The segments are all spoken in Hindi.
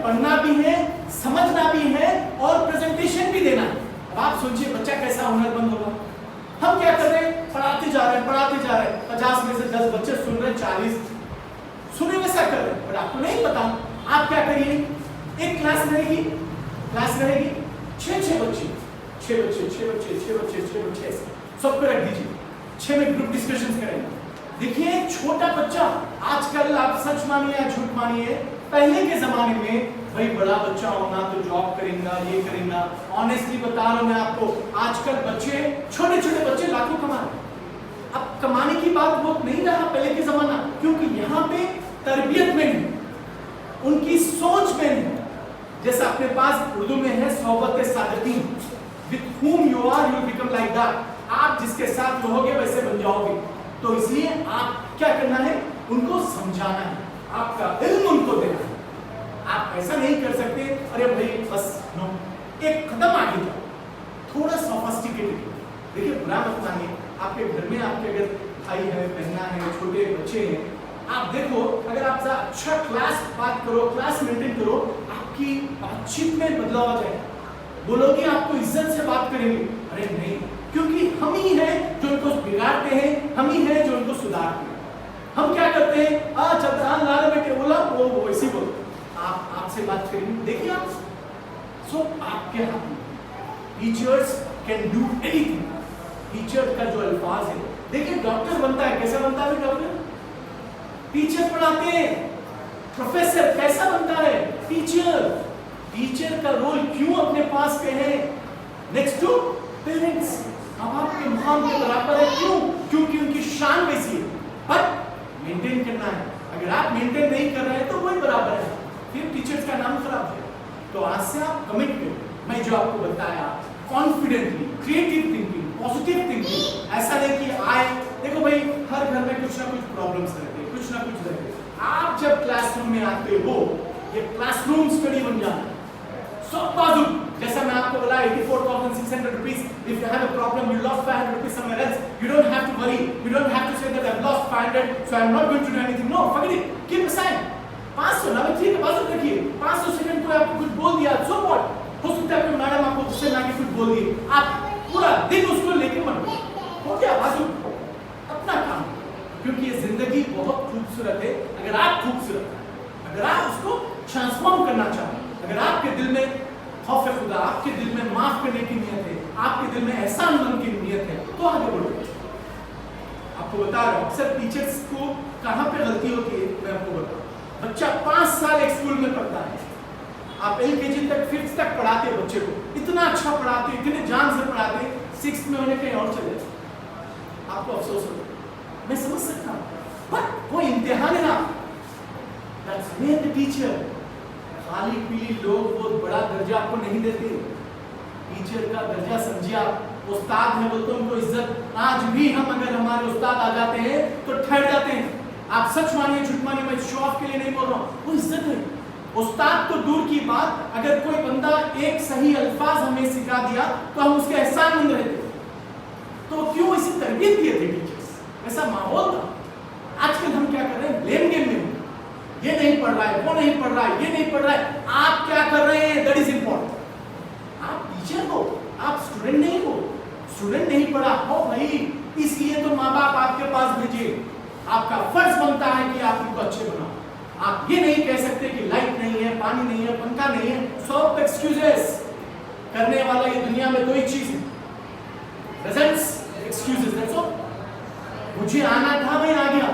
पढ़ना भी है, समझना भी है और प्रेजेंटेशन भी देना है। अब आप सोचिए बच्चा कैसा हुनरमंद होगा। हम क्या कर रहे हैं, पढ़ाते जा रहे हैं 50 में से 10 बच्चे सुन रहे हैं, 40 सुने वैसा कर रहे हैं, पर आपको नहीं पता। आप क्या करिए, एक क्लास रहेगी 6 बच्चे सबको रख दीजिए, 6 में ग्रुप डिस्कशन करेंगे। देखिए छोटा बच्चा, आजकल आप सच मानिए या झूठ मानिए, पहले के जमाने में भाई बड़ा बच्चा होना तो जॉब करेगा, ये करेगा। ऑनेस्टली बता रहा हूं मैं आपको, आजकल बच्चे, छोटे छोटे बच्चे लाखों कमा रहे हैं। अब कमाने की बात वो नहीं रहा पहले के जमाना, क्योंकि यहाँ पे तरबियत में नहीं, उनकी सोच में नहीं। जैसा अपने पास उर्दू में है सोहबत सादतीन, with whom you are you become like that। आप जिसके साथ रहोगे वैसे बन जाओगे। तो इसलिए आप क्या करना है, उनको समझाना है, आपका इल्म उनको देना है। आप ऐसा नहीं कर सकते अरे भाई बस नो, एक कदम आगे जाओ, थोड़ा सोफिस्टिकेटेड। देखिए बुरा मत मानिए, आपके घर में आपके अगर भाई है, बहना है, छोटे बच्चे हैं, आप देखो अगर आप अच्छा क्लास बात करो, क्लास मेंटेन करो, आपकी बातचीत में बदलाव आ जाए। वो लोग आपको इज्जत से बात करेंगे। अरे नहीं, क्योंकि हम ही हैं जो उनको बिगाड़ते हैं, हम ही हैं जो उनको सुधारते हैं। हम क्या करते हैं, चलता लाल बेटे बोला वो ऐसी बोल, आपसे बात करेंगे। देखिए आप, सो आपके हाथ में, teachers can do anything. Teacher का जो अल्फाज है, देखिए डॉक्टर बनता है, कैसा बनता है डॉक्टर, टीचर पढ़ाते हैं। प्रोफेसर कैसा बनता है, टीचर। टीचर का रोल क्यों अपने पास पे है, नेक्स्ट टू पेरेंट्स, अब आपके मुकाम के बराबर है। क्यों, क्योंकि उनकी शान वैसी है, पर मेंटेन करना है। अगर आप मेंटेन नहीं कर रहे हैं तो वही बराबर है, फिर टीचर्स का नाम खराब है। तो आज से आप कमिट करें, मैं जो आपको बताया, confidently, creative thinking, positive thinking. ऐसा नहीं कि आए, देखो भाई हर घर में कुछ ना कुछ प्रॉब्लम्स रहते हैं, कुछ ना कुछ रहते हैं। आप जब क्लासरूम में आते हो, ये क्लासरूम स्टडी बन जाता है। सब बाजू, जैसा मैं आपको बोला 84,600 rupees, if you have a problem, you lost 500 rupees somewhere else, you don't have to worry, you don't have to say that I've lost 500, so I'm not going to do anything. No, forget it, keep aside. 500 ना, ठीक है, बाजू रखिए। 500 सेकंड को आपको कुछ बोल दिया, so what? हो सकता है कि मैडम आपको गुस्से में आके कुछ बोल दिए, आप पूरा दिन उसको लेके मत हो गया, बाजू अपना काम। क्योंकि ये जिंदगी बहुत खूबसूरत है अगर आप खूबसूरत हैं, अगर आप उसको ट्रांसफॉर्म करना चाहते, अगर आपके दिल में खौफ खुदा, आपके दिल में माफ करने की नियत है, आपके दिल में एहसान करने की नियत है, तो आगे बढ़ो। आपको बता रहा हूं, अक्सर टीचर्स को कहां पे गलती होती है, मैं आपको बताऊं। बच्चा 5 साल एक स्कूल में पढ़ता है, आप LKG तक 5th तक पढ़ाते हो बच्चे को, इतना अच्छा पढ़ाते, इतने जान से पढ़ाते, 6th में उन्हें कहीं और चले, आपको अफसोस होता है। मैं समझ सकता हूं, पर वो इम्तिहान है ना, दैट्स व्हेन द टीचर, खाली पीली लोग वो बड़ा दर्जा आपको नहीं देते। टीचर का दर्जा समझिए आप, उस्ताद है बोलते उनको इज्जत। आज भी हम अगर हमारे उस्ताद आ जाते हैं तो ठहर जाते हैं। आप सच मानिए झूठ मानिए, मैं शो ऑफ के लिए नहीं बोल रहा हूँ, वो इज्जत है। उस्ताद तो दूर की बात, अगर कोई बंदा एक सही अल्फाज हमें सिखा दिया तो हम उसके एहसानमंद रहते। तो क्यों इसे तरबियत दिए थे टीचर्स, ऐसा माहौल था। आजकल हम क्या कर रहे हैं, ब्लेम गेम में, ये नहीं पढ़ रहा है, वो नहीं पढ़ रहा है, ये नहीं पढ़ रहा है। आप क्या कर रहे हैं, दैट इज इंपॉर्टेंट। आप टीचर हो, आप स्टूडेंट नहीं हो। स्टूडेंट नहीं पढ़ा हो भाई, इसलिए तो माँ बाप आपके पास भेजिए। आपका फर्ज बनता है कि आप उनको अच्छे बनाओ। आप ये नहीं कह सकते कि लाइट नहीं है, पानी नहीं है, पंखा नहीं है, सब एक्सक्यूजेस करने वाला ये दुनिया में दो ही चीज है, प्रेजेंट्स, एक्सक्यूजेस, दैट्स ऑल। मुझे आना था, मैं आ गया,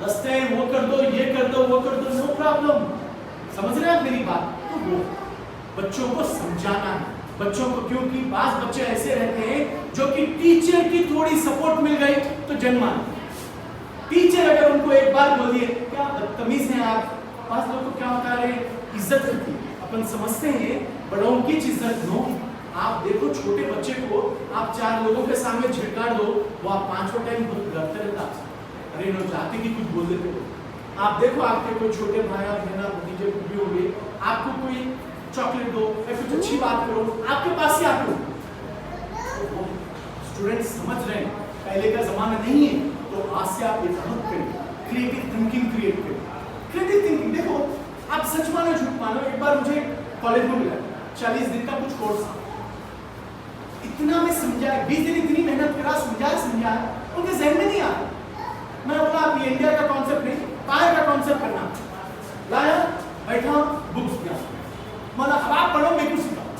रस्ते वो कर दो, ये कर दो, वो कर दो, नो प्रॉब्लम। समझ रहे हैं आप मेरी बात? तो वो बच्चों को समझाना है, बच्चों को, क्योंकि बात बच्चे ऐसे रहते हैं जो कि टीचर की थोड़ी सपोर्ट मिल गई तो जन्मा। टीचर अगर उनको एक बार बोल दिए क्या बदतमीज हैं आप, पास लोग को क्या होता है, इज्जत होती है। अपन समझते हैं बड़ों की इज्जत नो। आप देखो छोटे बच्चे को आप 4 लोगों के सामने झिड़का दो, वो आप 5वां टाइम डरते रहता है, अरे नो जाते कि कुछ बोल देते हो। आप देखो आपके कोई छोटे भाई बहना भतीजे भी हो गए, आपको कोई चॉकलेट दो या कुछ अच्छी बात करो, आपके पास से आपको स्टूडेंट समझ रहे हैं पहले का जमाना नहीं है। तो आज से आप एक मत करें, क्रिएटिव थिंकिंग क्रिएट करें। क्रिएटिव थिंकिंग देखो, आप आप सच मानो झूठ मानो, एक बार मुझे कॉलेज में मिला 40 दिन का कुछ कोर्स था, इतना मैं समझाया, 20 दिन इतनी मेहनत करा, समझाया, उनके जहन में नहीं आया। मैं बोला आप ये इंडिया का कॉन्सेप्ट नहीं, बाहर का कॉन्सेप्ट करना, लाया, बैठा, बुक्स किया, मतलब अब आप पढ़ो, मैं कुछ सिखाऊं,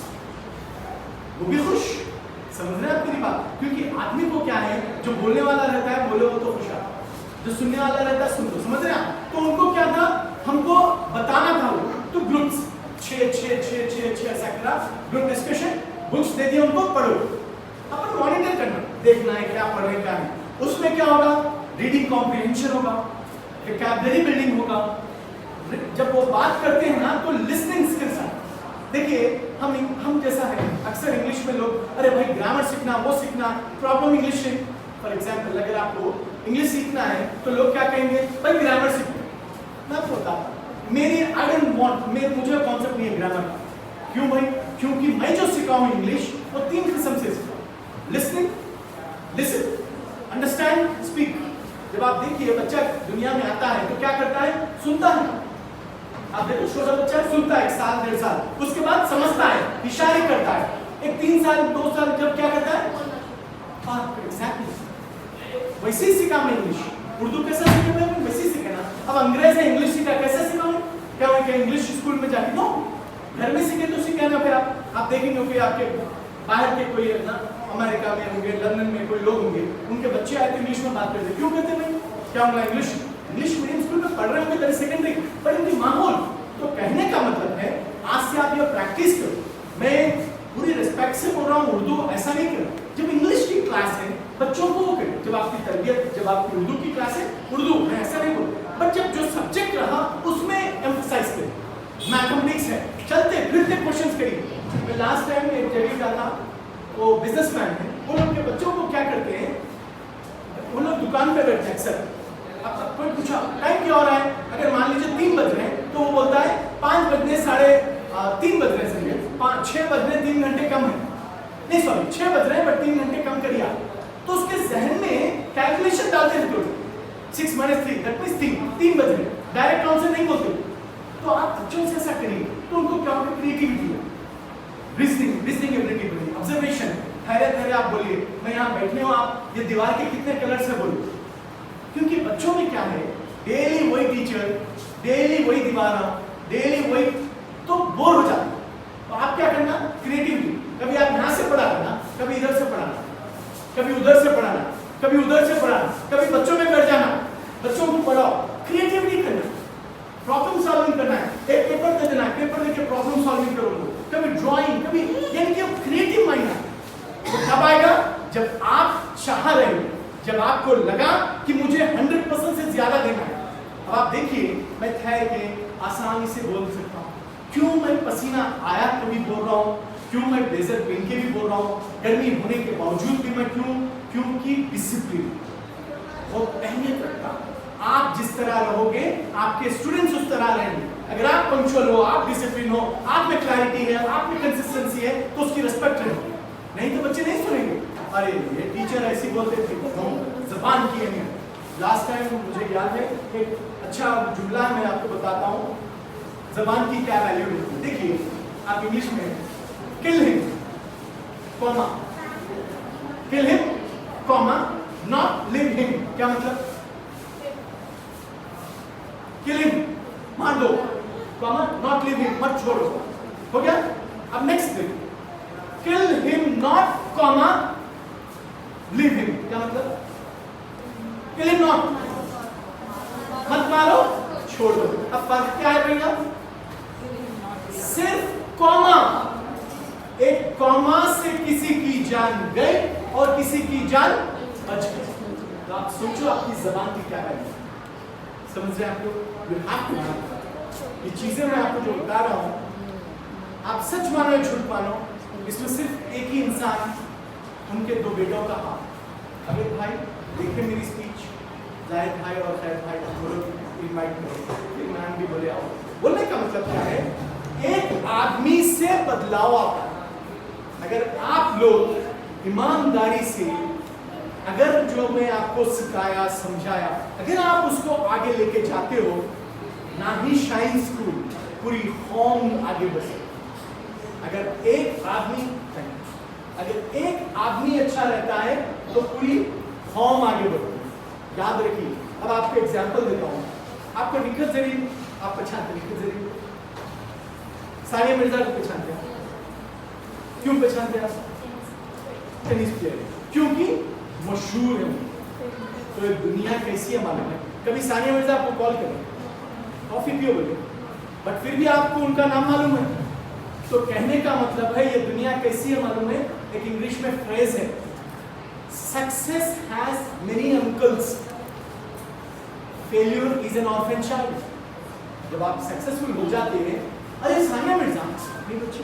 वो भी खुश। समझ रहे हैं आप मेरी बात? क्योंकि आदमी को क्या है, जो बोलने वाला रहता है बोले वो तो खुश आता, जो सुनने वाला रहता है सुन लो, समझ रहे हैं आप? तो उनको क्या था, हमको बताना था वो, तो ग्रुप्स 6 ऐसा करा, ग्रुप डिस्कशन, बुक्स दे दिए उनको, पढ़ो, अपन मॉनिटर करना, देखना है क्या पढ़ रहे क्या नहीं। उसमें क्या होगा, रीडिंग कॉम्प्रिहेंशन होगा, वोकैबुलरी बिल्डिंग होगा, जब वो बात करते हैं ना तो लिसनिंग स्किल्स आए। देखिए हम जैसा है, अक्सर इंग्लिश में लोग अरे भाई ग्रामर सीखना, वो सीखना, प्रॉब्लम इंग्लिश से, फॉर एग्जांपल अगर आपको इंग्लिश सीखना है तो लोग क्या कहेंगे, भाई ग्रामर सीखो। मैं आपको बताता हूं, मेरी आई डोंट वांट, मुझे कॉन्सेप्ट नहीं है ग्रामर का। क्यों भाई? क्योंकि मैं जो सीखा हूं इंग्लिश वो 3 किस्म से सीखा, लिसनिंग, लिसन, अंडरस्टैंड, स्पीक। जब आप देखिए बच्चा दुनिया में आता है तो क्या करता है, सुनता है। आप देखो छोटा बच्चा सुनता है 1 साल 1.5 साल, उसके बाद समझता है, इशारे करता है। एक 3 साल 2 साल जब क्या करता है, एग्जैक्टली वैसे ही सीखा मैं इंग्लिश। उर्दू कैसा सीखा मैं, वैसे ही सीखा ना। अब अंग्रेज है, इंग्लिश सीखा, कैसे सीखा मैं? क्या मैं इंग्लिश स्कूल में जाके, नो, घर में सीखे तो सीखे ना। फिर आप देखेंगे कि आपके बाहर के कोई ना अमेरिका में होंगे, लंदन में कोई लोग होंगे, उनके बच्चे आए तो इंग्लिश में बात करते, क्यों करते भाई? क्या उनका इंग्लिश मीडियम स्कूल में पढ़ रहे होंगे, तेरे सेकेंडरी, पर इनकी माहौल। तो कहने का मतलब है आज से आप ये प्रैक्टिस करो। मैं पूरी रिस्पेक्ट से बोल रहा हूँ, उर्दू ऐसा नहीं करो। जब इंग्लिश की क्लास है बच्चों को वो करें, जब आपकी तरबियत, जब आपकी उर्दू की क्लास है उर्दू, मैं ऐसा नहीं बोल, बट जब जो सब्जेक्ट रहा उसमें एम्फसाइज करें। मैथमेटिक्स है, चलते फिरते क्वेश्चंस करिए। मैं लास्ट टाइम एक जगह का था, वो बिजनेसमैन है, वो लोग के बच्चों को क्या करते हैं, वो लोग दुकान पे बैठते हैं अक्सर। अब कोई पूछा टाइम क्या हो रहा है, अगर मान लीजिए 3 बज रहे हैं तो वो बोलता है 5 बजने 3:30 बज रहे हैं, 6 बजने 3 घंटे कम है, नहीं सॉरी 6 बज रहे हैं बट 3 घंटे कम करिए आप। तो उसके जहन में कैलकुलेशन डालते हैं, 6 - 3 दैट मींस 3 बज रहे हैं, डायरेक्ट आंसर नहीं बोलते। तो आप बच्चों से ऐसा करिए तो उनको क्या होगा, क्रिएटिविटी है, रीजनिंग एबिलिटी बढ़ेगी, ऑब्जर्वेशन, ठहरे आप बोलिए, मैं यहाँ बैठने हूँ, आप ये दीवार के कितने कलर्स है बोलिए। क्योंकि बच्चों में क्या है, डेली वही टीचर, डेली वही दीवार, डेली वही, तो बोर हो जाते। तो आप क्या करना, क्रिएटिविटी, कभी आप यहाँ से पढ़ाना, कभी इधर से पढ़ाना, कभी उधर से पढ़ाना, कभी उधर से पढ़ाना, कभी बच्चों में बैठ जाना, बच्चों को पढ़ाओ, क्रिएटिविटी करना, प्रॉब्लम सॉल्विंग करना है, एक पेपर दे देना है, पेपर देके प्रॉब्लम सॉल्विंग करो, कभी ड्राइंग, कभी, यानी कि क्रिएटिव माइंड है। तो कब आएगा, जब आप चाह रहे हो, जब आपको लगा कि मुझे 100% से ज्यादा देना है। अब आप देखिए, मैं ठहर के आसानी से बोल सकता हूँ, क्यों मैं पसीना आया कभी बोल रहा हूँ, क्यों मैं ब्लेजर पहन के भी बोल रहा हूँ, गर्मी होने के बावजूद भी मैं क्योंकि डिसिप्लिन बहुत अहमियत रखता है। आप जिस तरह रहोगे आपके स्टूडेंट्स उस तरह रहेंगे। अगर आप पंक्चुअल हो, आप डिसिप्लिन हो, आप में क्लैरिटी है, आप में कंसिस्टेंसी है, तो उसकी रिस्पेक्ट रहेगी। नहीं तो बच्चे नहीं सुनेंगे, अरे ये टीचर ऐसी बोलते थे, ज़बान की अहमियत। लास्ट टाइम मुझे याद है एक अच्छा जुमला मैं आपको बताता हूँ, ज़बान की क्या वैल्यू है। देखिए आप इंग्लिश में kill him comma, kill him comma, not live him, क्या मतलब, किल हिम मार दो, कॉमा, नॉट लिव हिम मत छोड़ो, हो गया। अब नेक्स्ट देखिए, kill him not comma live him, क्या मतलब, किल हिम नॉट, मत मारो छोड़ दो। अब फर्क क्या है भैया, सिर्फ कॉमा, एक कॉमा से किसी की जान गई और किसी की जान बच गई। तो आप सोचो आपकी जबान की क्या है, समझ रहे हैं आप लोग? यू हैव टू, ये चीजें मैं आपको जो बता रहा हूं, आप सच मानो या झूठ मानो, इसमें सिर्फ एक ही इंसान, उनके 2 बेटों का हाथ। अबे भाई देखिए मेरी स्पीच, जाहिद भाई और खैर भाई दोनों इनवाइट करो, फिर मैम भी बोले आओ। बोलने का मतलब क्या है, एक आदमी से बदलाव आता है। अगर आप लोग ईमानदारी से, अगर जो मैं आपको सिखाया समझाया, अगर आप उसको आगे लेके जाते हो, ना ही शाइन स्कूल, पूरी कौम आगे बढ़ सकती। अगर एक आदमी अच्छा रहता है तो पूरी कौम आगे बढ़ती है। याद रखिए। अब आपको एग्जांपल देता हूं। आपको निखत जरीन आप पहचानते, निखत जरीन सानिया मिर्जा को पहचानते हैं? क्यों पहचानते हैं आप? टेनिस प्लेयर, क्योंकि मशहूर है। तो दुनिया कैसी है मालूम है? कभी सानिया मिर्जा आपको कॉल करें, कॉफी पियो बोले, बट फिर भी आपको उनका नाम मालूम है। तो कहने का मतलब है ये दुनिया कैसी है मालूम है? एक इंग्लिश में फ्रेज है, success has many uncles, failure is an orphan child. जब आप सक्सेसफुल हो जाते हैं, अरे सानिया मिर्जा नहीं बच्ची,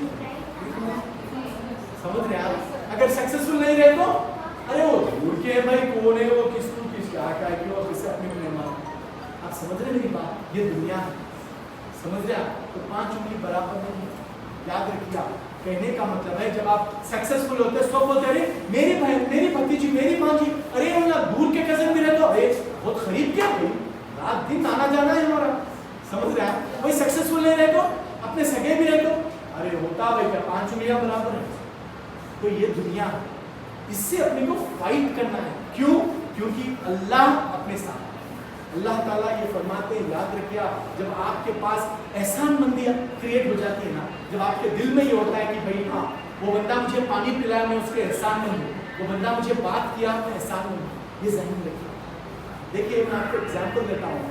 समझ रहे हैं आप? अगर सक्सेसफुल नहीं रहे तो अरे वो दूर के भाई कौन है वो, किसको किस क्या क्यों किसे अपने को नहीं मालूम। आप समझ रहे मेरी बात? ये दुनिया है, समझ रहे आप? तो 5 उंगली बराबर नहीं। याद रखिए आप, कहने का मतलब है जब आप सक्सेसफुल होते हैं सब बोलते हैं मेरी बहन, मेरी भतीजी, मेरी भांजी, अरे हम ना दूर के कजन भी रहे तो अरे बहुत खरीब क्या भाई, रात दिन आना जाना है हमारा, समझ रहे हैं? वही सक्सेसफुल नहीं रहे तो अपने सगे भी रहे तो अरे होता भाई क्या 5 उंगलियां बराबर है। तो ये दुनिया, इससे अपने को फाइट करना है। क्यों? क्योंकि अल्लाह अपने साथ। अल्लाह ताला ये फरमाते हैं, याद रखिए आप, जब आपके पास एहसानमंदी क्रिएट हो जाती है ना, जब आपके दिल में ये होता है कि भाई हाँ वो बंदा मुझे पानी पिलाया मैं उसके एहसानमंद हूँ, वो बंदा मुझे बात किया मैं एहसानमंद हूँ, ये ज़हन में रखिए। देखिए मैं आपको एग्जाम्पल देता हूँ।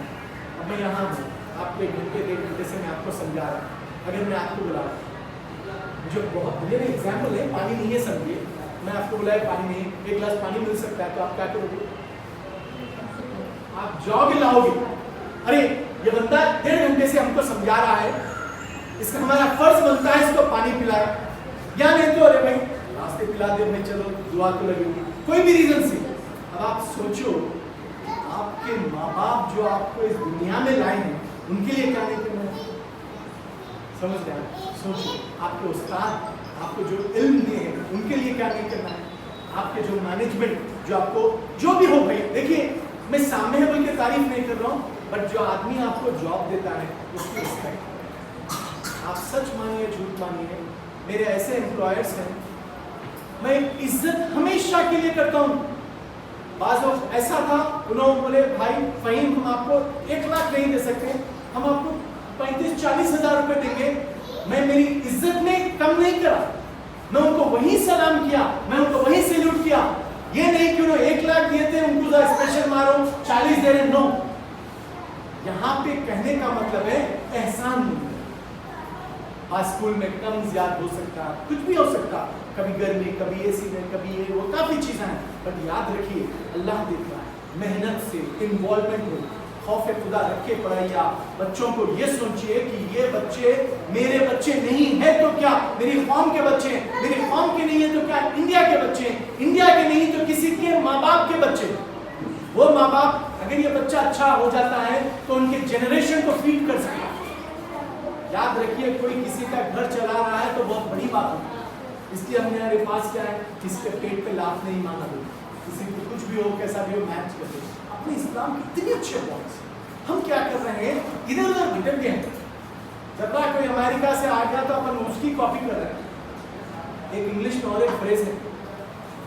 अब मैं यहाँ हूँ, आपको 1 घंटे 1.5 घंटे से मैं आपको समझा रहा हूँ। अगर मैं आपको बुला मुझे बहुत मेरे एग्जाम्पल है, पानी नहीं है समझिए, मैं आपको बुलाया पानी नहीं, 1 गिलास पानी मिल सकता है तो आप क्या करोगे? आप जाओगे लाओगे। अरे ये बंदा 1.5 घंटे से हमको समझा रहा है, इसका हमारा फर्ज बनता है इसको पानी पिलाए, या नहीं तो अरे भाई रास्ते पिला दे भाई, चलो दुआ तो लगेगी, कोई भी रीजन से। अब आप सोचो, आपके माँ बाप जो आपको इस दुनिया में लाए हैं उनके लिए क्या नहीं करना है? समझ रहे हैं? सोचो, आपके उस्ताद आपको जो इल्म दिए हैं उनके लिए क्या नहीं करना है? आपके जो मैनेजमेंट जो आपको जो भी हो भाई, देखिए मैं सामने है बोल के तारीफ नहीं कर रहा हूँ, बट जो आदमी आपको जॉब देता है उसकी रिस्पेक्ट। आप सच मानिए झूठ मानिए, मेरे ऐसे एम्प्लॉयर्स हैं मैं इज्जत हमेशा के लिए करता हूँ। बाज़ वक्त ऐसा था, उन्होंने बोले भाई फ़हीम हम आपको 1 लाख नहीं दे सकते, हम आपको 35-40 हज़ार रुपए देंगे। मैं मेरी इज्जत में कम नहीं करा, मैं उनको वही सलाम किया, मैं उनको वही सैल्यूट किया। ये नहीं कि उन्होंने 1 लाख दिए थे उनको स्पेशल मारो 40 दे रहे, नो। यहाँ पे कहने का मतलब है एहसान नहीं। आज स्कूल में कम ज्यादा हो सकता, कुछ भी हो सकता, कभी गर्मी, कभी एसी में, कभी ये वो, काफी चीजें हैं, बट याद रखिए अल्लाह देखता है। मेहनत से इन्वॉल्वमेंट हो, खौफ खुदा रखे पढ़ाइया। बच्चों को ये सोचिए कि ये बच्चे मेरे बच्चे नहीं है तो क्या मेरी कौम के बच्चे, मेरी कौम के नहीं है तो क्या इंडिया के बच्चे, इंडिया के नहीं तो किसी के माँ बाप के बच्चे। वो माँ बाप अगर ये बच्चा अच्छा हो जाता है तो उनके जनरेशन को फीड कर सकता है। याद रखिए, कोई किसी का घर चला रहा है तो बहुत बड़ी बात है, इसलिए हमने हमारे पास क्या है, किसी के पेट पे लात नहीं मांगा दो, किसी को कुछ भी हो कैसा भी हो मैच कर दो। अपने इस्लाम के इतने अच्छे पॉइंट्स, हम क्या कर रहे हैं इधर उधर भटक गए हैं। जब तक कोई अमेरिका से आ गया तो अपन उसकी कॉपी कर रहे हैं। एक इंग्लिश में और एक फ्रेज है,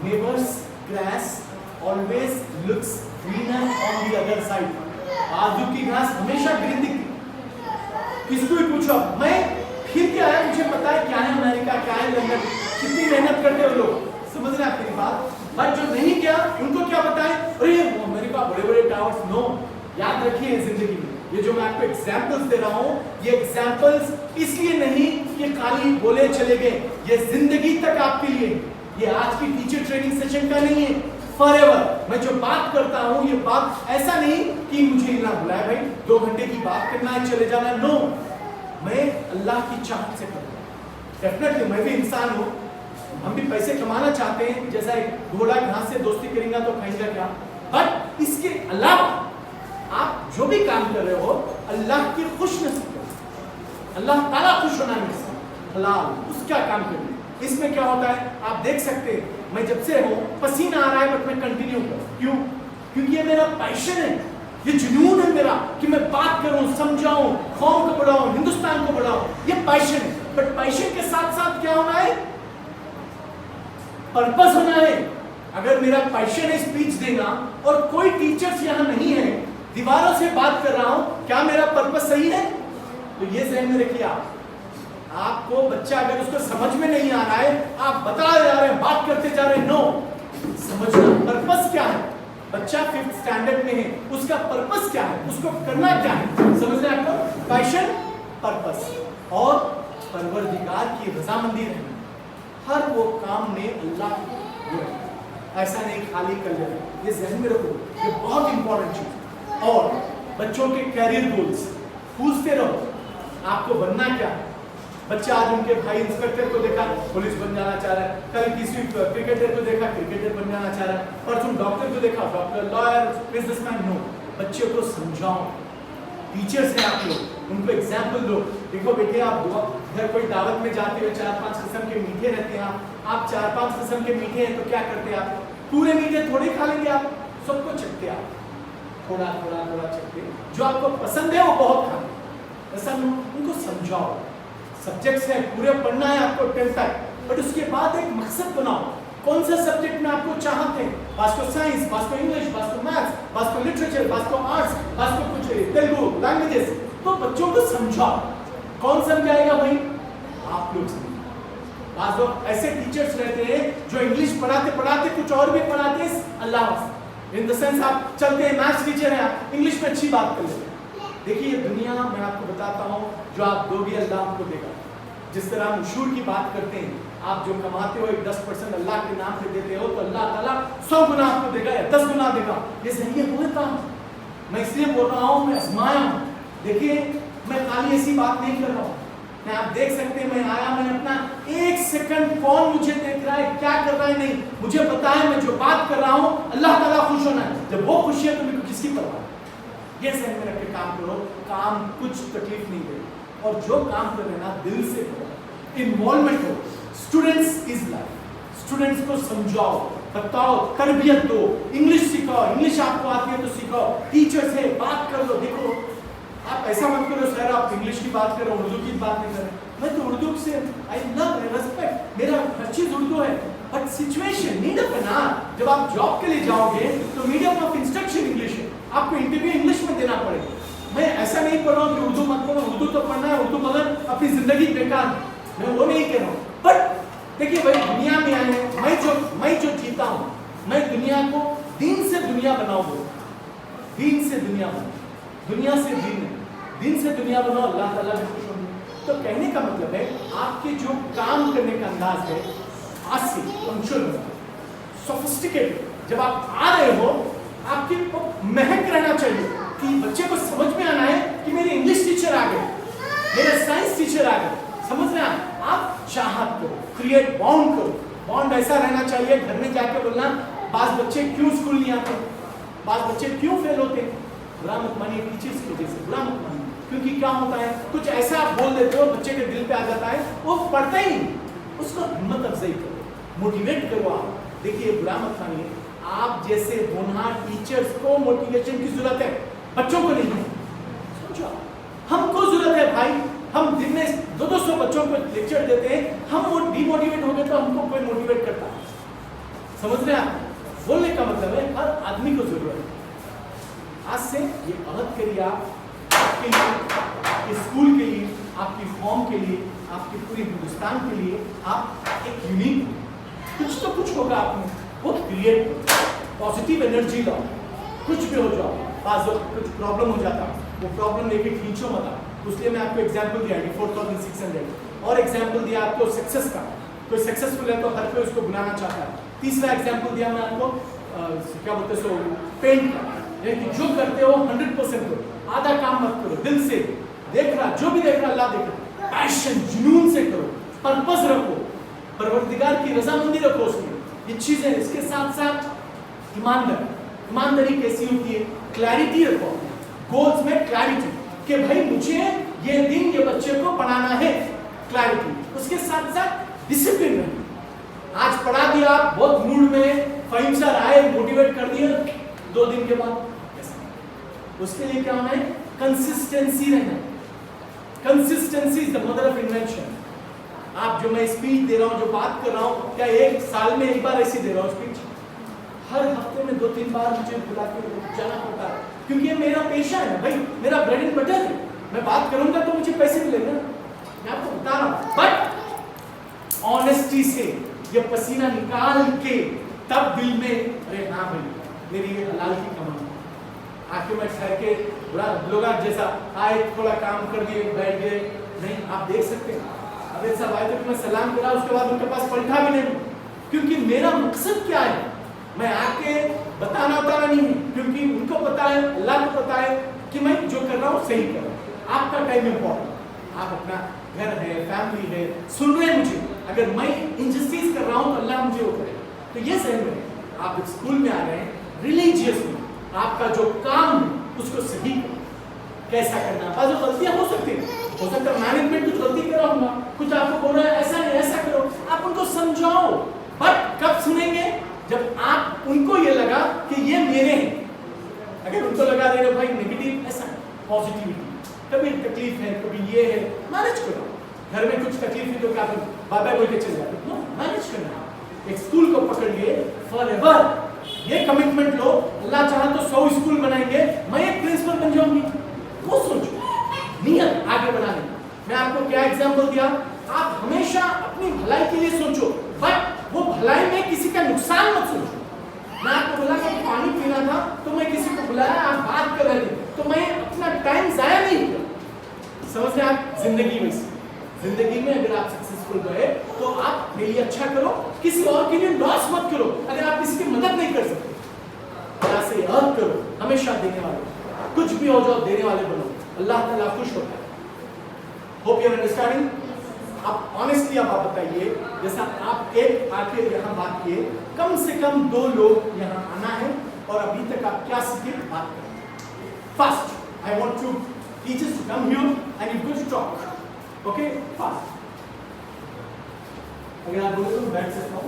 neighbours grass always looks greener on the other side. बाजू की घास हमेशा ग्रीन दिखती। किसको भी पूछो, मैं फिर क्या है, मुझे पता है क्या है अमेरिका, क्या है लंदन, कितनी मेहनत करते हैं लोग, समझ रहे हैं आपकी बात। बट जो नहीं किया उनको क्या बताएं, अरे अमेरिका बड़े बड़े टावर्स, नो। याद रखिए जिंदगी में ये जो मैं आपको एग्जांपल्स दे रहा हूँ, ये एग्जांपल्स इसलिए नहीं कि खाली बोले चले गए, ये जिंदगी तक आपके लिए, ये आज की टीचर ट्रेनिंग सेशन का नहीं है, फॉरएवर। मैं जो बात करता हूँ ये बात ऐसा नहीं कि मुझे ना बुलाए भाई 2 घंटे की बात करना है चले जाना, नो। मैं अल्लाह की चाहत से करता हूँ। डेफिनेटली मैं भी इंसान हूँ, हम भी पैसे कमाना चाहते हैं, जैसा एक घोड़ा घास से दोस्ती करेंगे तो खाएंगा क्या। बट इसके अलावा आप जो भी काम कर रहे हो अल्लाह की खुश नसीब करो, अल्लाह ताला खुश होना नहीं, हलाल उसका काम करिए। इसमें क्या होता है आप देख सकते हैं, मैं जब से हूँ पसीना आ रहा है बट मैं कंटिन्यू करूँ, क्यों? क्योंकि ये मेरा पैशन है। ये जुनून है मेरा कि मैं बात करूं, समझाऊं, कौम को बढ़ाऊं, हिंदुस्तान को बढ़ाऊं, ये पैशन है। बट पैशन के साथ साथ क्या होना है? पर्पस होना है। अगर मेरा पैशन है स्पीच देना और कोई टीचर्स यहां नहीं है, दीवारों से बात कर रहा हूं, क्या मेरा पर्पस सही है? तो ये ज़हन में रखिए। आपको बच्चा अगर उसको समझ में नहीं आ रहा है, आप बता जा रहे हैं, बात करते जा रहे हैं, नो, समझना पर्पस क्या है। बच्चा 5th स्टैंडर्ड में है, उसका पर्पस क्या है, उसको करना क्या है, समझना है आपको? पैशन, पर्पस और परवरदिगार की रजामंदी रहना। हर वो काम में अल्लाह की, ऐसा नहीं खाली कर लेना, ये ज़हन में रखो, ये बहुत इंपॉर्टेंट चीज। और बच्चों के कैरियर गोल्स पूछते रहो, आपको बनना क्या है। बच्चा आज उनके भाई इंस्पेक्टर को देखा, पुलिस बन जाना चाह रहा है, कल किसी क्रिकेटर को देखा, क्रिकेटर बन जाना चाह रहा है, परसों डॉक्टर को देखा, डॉक्टर, लॉयर, बिजनेसमैन। नो, बच्चे को समझाओ। टीचर्स हैं आप लोग, उनको एग्जाम्पल दो। देखो बेटे, आप घर कोई दावत में जाते हो, 4-5 किस्म के मीठे रहते हैं, आप 4-5 किस्म के मीठे हैं तो क्या करते हैं आप? पूरे मीठे थोड़े खा लेंगे आप, सबको चखते आप, थोड़ा थोड़ा थोड़ा चखते, जो आपको पसंद है वो बहुत खाते। ऐसा उनको समझाओ। सब्जेक्ट्स है, पूरे पढ़ना है आपको 10th तक, बट उसके बाद एक मकसद बनाओ। कौन सा सब्जेक्ट में आपको चाहते हैं? बास को साइंस, बास को इंग्लिश, बास को मैथ्स, बास को लिटरेचर, बास को आर्ट्स, बास को कुछ तेलुगु लैंग्वेजेस। तो बच्चों को समझाओ। कौन समझाएगा भाई? आप लोग समझाओ। बास लोग ऐसे टीचर्स रहते हैं जो इंग्लिश पढ़ाते पढ़ाते कुछ और भी पढ़ाते हैं। अल्लाह इन द सेंस आप चलते हैं, मैथ्स टीचर हैं, आप इंग्लिश में अच्छी बात कर लेते हैं। देखिए दुनिया मैं आपको बताता हूँ, जो आप दोगे अल्लाह आपको देगा। जिस तरह हम उशूर की बात करते हैं, आप जो कमाते हो एक 10% अल्लाह के नाम पे देते हो, तो अल्लाह ताला 100 गुना आपको देगा या 10 गुना देगा। ये सही होता है। मैं इसलिए बोल रहा हूँ, मैं आजमाया हूँ। देखिए मैं खाली ऐसी बात नहीं कर रहा हूँ, मैं आप देख सकते हैं, मैं आया, मैंने अपना 1 सेकंड कौन मुझे देख रहा है, क्या कर रहा है, नहीं मुझे पता है। मैं जो बात कर रहा हूँ अल्लाह ताला खुश होना है। जब वो खुश है तो मेरे को किसकी परवाह? ये ज़हन में रख के काम करो। काम कुछ तकलीफ नहीं दे, और जो काम कर रहे ना दिल से करो, इन्वॉल्वमेंट हो। Students is life. स्टूडेंट्स को समझाओ, बताओ, तरबियत दो, इंग्लिश सिखाओ। इंग्लिश आपको आती है तो सिखाओ। टीचर से बात कर लो। देखो आप ऐसा मत करो सर आप इंग्लिश की बात कर रहे हो, उर्दू की बात नहीं कर रहे। मैं तो उर्दू से आई लव रेस्पेक्ट, मेरा हर चीज उर्दू है, but situation need of an hour. जब आप जॉब के लिए जाओगे तो मीडियम ऑफ इंस्ट्रक्शन इंग्लिश है, आपको इंटरव्यू इंग्लिश में देना पड़ेगा। मैं ऐसा नहीं पढ़ रहा हूँ कि उर्दू मत पढ़ो, उर्दू तो पढ़ना है, उर्दू मगर अपनी जिंदगी बेकार, मैं वो नहीं कह रहा हूँ। बट देखिए भाई दुनिया में आए हैं, मैं जो जीता हूँ, मैं दुनिया को दीन से दुनिया बनाऊंगा। दीन से दुनिया बनाओ, दुनिया से दीन है, दीन से दुनिया बनाओ, अल्लाह ताला भी खुश होंगे। तो कहने का मतलब है आपके जो काम करने का अंदाज है आज से पंक्चुअल, सोफिस्टिकेटेड। जब आप आ रहे हो आपकी महक रहना चाहिए कि बच्चे को समझ में आना है कि मेरे इंग्लिश टीचर आ गए, मेरे साइंस टीचर आ गए। समझ रहे हैं आप? चाहत करो, क्रिएट बॉन्ड करो। बॉन्ड ऐसा रहना चाहिए, घर में जाके बोलना बास बच्चे क्यों स्कूल नहीं आते, बास बच्चे क्यों फेल होते। बुरा मत मानिए टीचर्स की वजह से, बुरा मत मानिए, क्योंकि क्या होता है कुछ ऐसा आप बोल देते हो बच्चे के दिल पे आ जाता है, वो पढ़ता ही नहीं। उसको हिम्मत अफजाई करो, मोटिवेट करो। आप देखिए बुरा मत मानिए, आप जैसे होनहार टीचर्स को मोटिवेशन की जरूरत है, बच्चों को नहीं है। समझो, हमको जरूरत है भाई। हम दिन में 200 बच्चों को लेक्चर देते हैं, हम वो डिमोटिवेट हो गए तो हमको कोई मोटिवेट करता है। समझ रहे हैं आप? बोलने का मतलब है हर आदमी को जरूरत है। आज से ये अहद करिए आप, आपके लिए, आपके स्कूल के लिए, आपकी फॉर्म के लिए, आपके पूरे हिंदुस्तान के लिए आप एक यूनिक कुछ तो कुछ होगा आप में, वो क्रिएट करो, पॉजिटिव एनर्जी लाओ। कुछ भी हो जाओ, आज कुछ प्रॉब्लम हो जाता, वो प्रॉब्लम लेके खींचो मत आप। उसलिए मैं आपको एग्जाम्पल दिया 4600 और एग्जाम्पल दिया आपको सक्सेस का। कोई सक्सेसफुल है तो हर कोई उसको बनाना चाहता है। तीसरा एग्जाम्पल दिया मैं आपको क्या बोलते सो पेंट का, यानी जो करते हो 100% करो, आधा काम मत करो, दिल से देख रहा, जो भी देख रहा अल्लाह देख रहा, पैशन जुनून से करो, पर्पस रखो, परवरदिगार की रजामंदी रखो उसमें। ये चीजें इसके साथ साथ ईमानदारी कैसी होती है, क्लैरिटी रखो गोल्स में, क्लैरिटी कि भाई मुझे ये दिन ये बच्चे को पढ़ाना है, क्लैरिटी। उसके साथ साथ डिसिप्लिन रखो। आज पढ़ा दिया आप बहुत मूड में, फहीम सर आए मोटिवेट कर दिया, 2 दिन के बाद उसके लिए क्या होना है? कंसिस्टेंसी रहना। Consistency is the mother of invention. आप जो मैं स्पीच दे रहा हूँ, जो बात कर रहा हूँ, क्या एक साल में एक बार ऐसी दे रहा हूँ स्पीच? हर हफ्ते में 2-3 बार मुझे बुला के जाना पड़ता है, क्योंकि ये मेरा पेशा है भाई, मेरा ब्रेड एंड बटर है। मैं बात करूंगा तो मुझे पैसे मिलेंगे, मैं आपको बता रहा हूँ। बट ऑनेस्टी से ये पसीना निकाल के तब दिल में, अरे हाँ भाई मेरी ये हलाल की कमाई, आके मैं ठहर के बुरा लोग जैसा आए, थोड़ा काम कर दिए, बैठ गए, नहीं। आप देख सकते हैं अबे साहब आए तो मैं सलाम करा, उसके बाद उनके पास पंखा भी नहीं, क्योंकि मेरा मकसद क्या है? मैं आके बताना नहीं है, क्योंकि उनको पता है, अल्लाह को पता है कि मैं जो कर रहा हूँ सही कर रहा हूँ। आपका टाइम इम्पोर्टेंट, आप अपना घर है, फैमिली है, सुन रहे हैं मुझे, अगर मैं इंजस्टिस कर रहा हूँ तो अल्लाह मुझे वो करे। तो ये सही में आप स्कूल में आ गए रिलीजियसली, आपका जो काम है उसको सही करो। कैसा करना है? जो गलतियां हो सकती है, हो सकता है मैनेजमेंट कुछ गलती कर रहा होगा, कुछ आपको बोल रहा है ऐसा नहीं ऐसा करो, आप उनको समझाओ। बट कब सुनेंगे? जब आप उनको ये लगा कि ये मेरे हैं। अगर उनको लगा दे रहे भाई नेगेटिव, ऐसा पॉजिटिविटी, कभी तकलीफ है, कभी ये है, मैनेज करो। घर में कुछ तकलीफ है तो क्या करो, बाबा बोल के चले जाते, नो मैनेज करना। एक स्कूल को पकड़िए फॉरएवर, ये कमिटमेंट लो, अल्लाह चाहा तो 100 स्कूल बनाएंगे, मैं एक प्रिंसिपल बन जाऊंगी, वो सोचो, नियत आगे बढ़ाने। मैं आपको क्या एग्जांपल दिया? आप हमेशा अपनी भलाई के लिए सोचो, बट वो भलाई में किसी का नुकसान मत सोचो। मैं आपको बोला कि पानी पीना था तो मैं किसी को बुलाया, आप बात कर रहे थे, तो मैं अपना टाइम जाया नहीं किया। समझ रहे आप? जिंदगी में जिंदगी में अगर आप सक्सेसफुल गए तो आप अपने लिए अच्छा करो, किसी और के लिए लॉस मत करो। अगर आप किसी की मदद नहीं कर सकते, अल्लाह से याद करो, हमेशा देने वाले, कुछ भी हो जाओ देने वाले बनो, अल्लाह ताला खुश होता है। Hope you are understanding. आप ऑनेस्टली आप बताइए, जैसा आप एक आके यहाँ बात किए, कम से कम 2 लोग यहाँ आना है, और अभी तक आप क्या सीखे बात करें। First I want to teachers to come here and you to talk, okay? Fast. अगर आप बोले तो बैठ सकता हूँ।